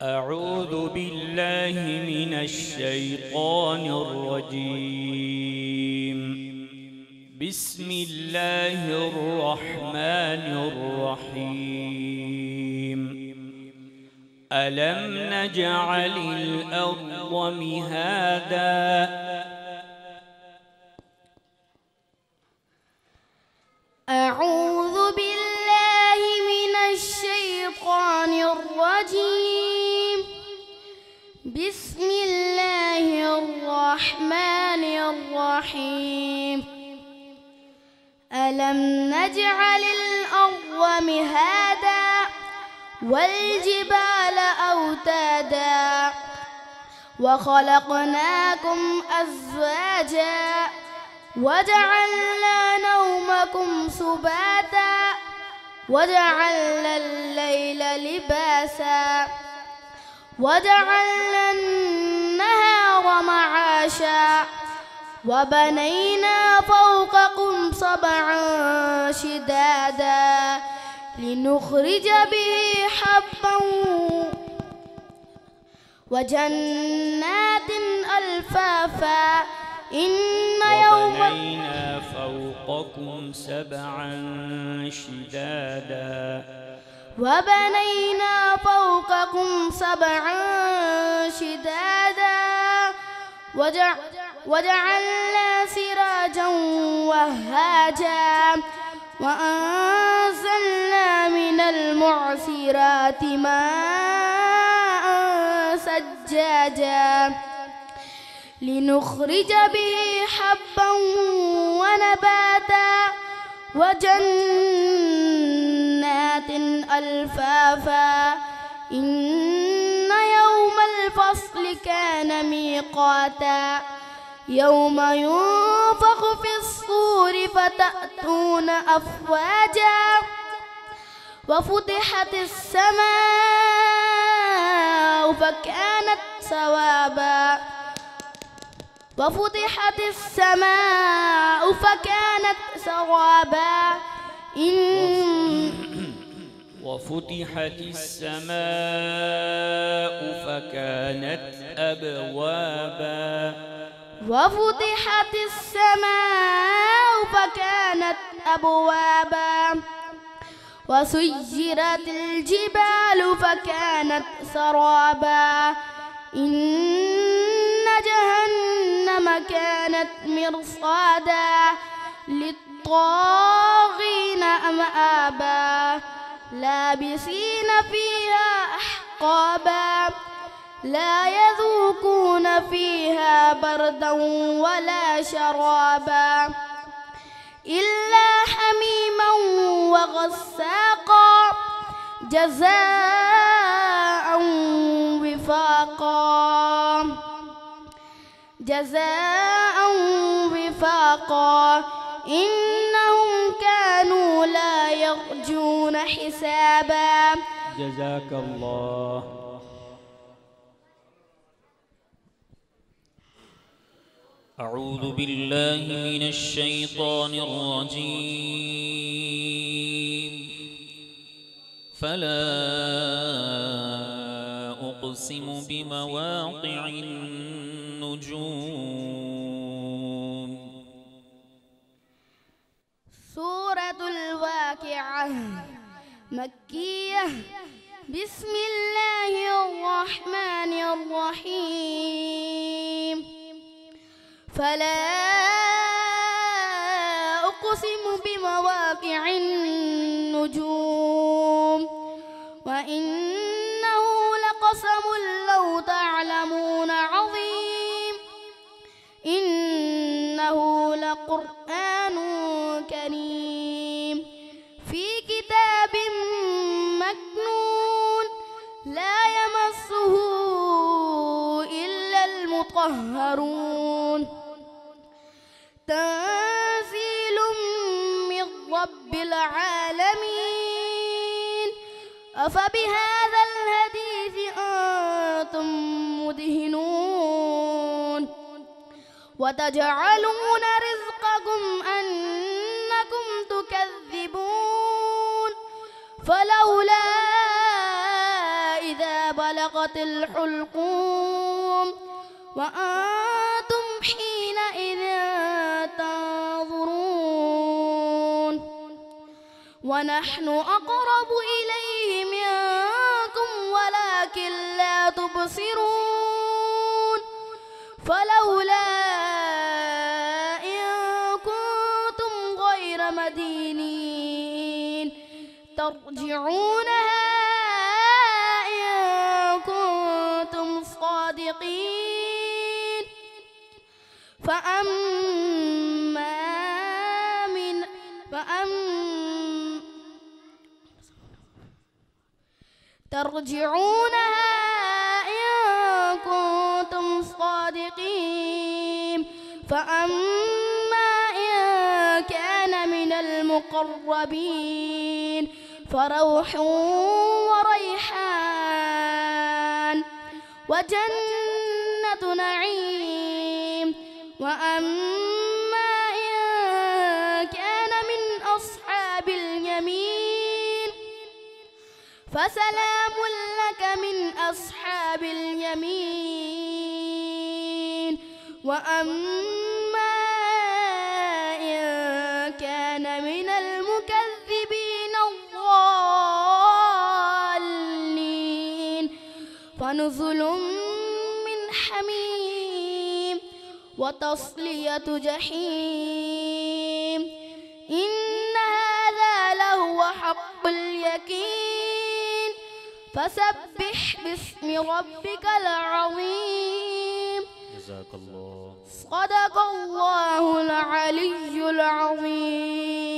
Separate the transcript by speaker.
Speaker 1: أعوذ بالله من الشيطان الرجيم. بسم الله الرحمن الرحيم. ألم نجعل الأرض مهادا
Speaker 2: أعوذ بالله من الشيطان الرجيم. بسم الله الرحمن الرحيم. ألم نجعل الأرض مهادا والجبال أوتادا وخلقناكم أزواجا وجعلنا نومكم سباتا وجعلنا الليل لباسا وجعلنا النهار معاشا وبنينا فوقكم سبعا شدادا لنخرج به حبا وجنات ألفافا
Speaker 1: وبنينا فوقكم سبعا شدادا
Speaker 2: وبنينا فوقكم سبعا شدادا وجعلنا سراجا وهاجا وأنزلنا من المعصرات ماء سجاجا لنخرج به حبا ونباتا وجنات ألفافا إن يوم الفصل كان ميقاتا يوم ينفخ في الصور فتأتون أفواجا وفتحت السماء فكانت سوابا وفتحت السماء فكانت سرابا
Speaker 1: وفتحت السماء فكانت أبوابا
Speaker 2: وفتحت السماء فكانت أبوابا وسيرت الجبال فكانت سرابا إن جهنم كانت مرصادا للطاغين مآبا لابسين فيها أحقابا لا يذوقون فيها بردا ولا شرابا إلا حميما وغساقا جزاء وفاقا إنهم كانوا لا يرجون حسابا.
Speaker 1: جزاك الله. أعوذ بالله من الشيطان الرجيم. فلا أقسم بمواقع النجوم.
Speaker 2: سورة الواقعة مكية. بسم الله الرحمن الرحيم. فلا أقسم بمواقع النجوم وإنه لقسم لو تعلمون عظيم. إنه لقرآن كريم في كتاب مكنون لا يمسه إلا المطهرون تنزيل من رب العالمين. أفبهذا الحديث أنتم مدهنون وتجعلون رزقكم أنكم تكذبون. فلولا إذا بلغ وانشقت الحلقوم وأنتم حينئذ تنظرون ونحن أقرب إليه منكم ولكن لا تبصرون فلولا إن كنتم غير مدينين ترجعونها إن كنتم صادقين ترجعونها إن كنتم صادقين فأما إن كان من المقربين فروح وريحان وجنة نعيم وأما إن كان من أصحاب اليمين فسلام لك من أصحاب اليمين وأما إن كان من المكذبين الضالين فنزل من حميم وتصلية جحيم إن هذا لهو حق اليقين فسبح باسم ربك العظيم
Speaker 1: جزاك الله.
Speaker 2: صدق الله العلي العظيم.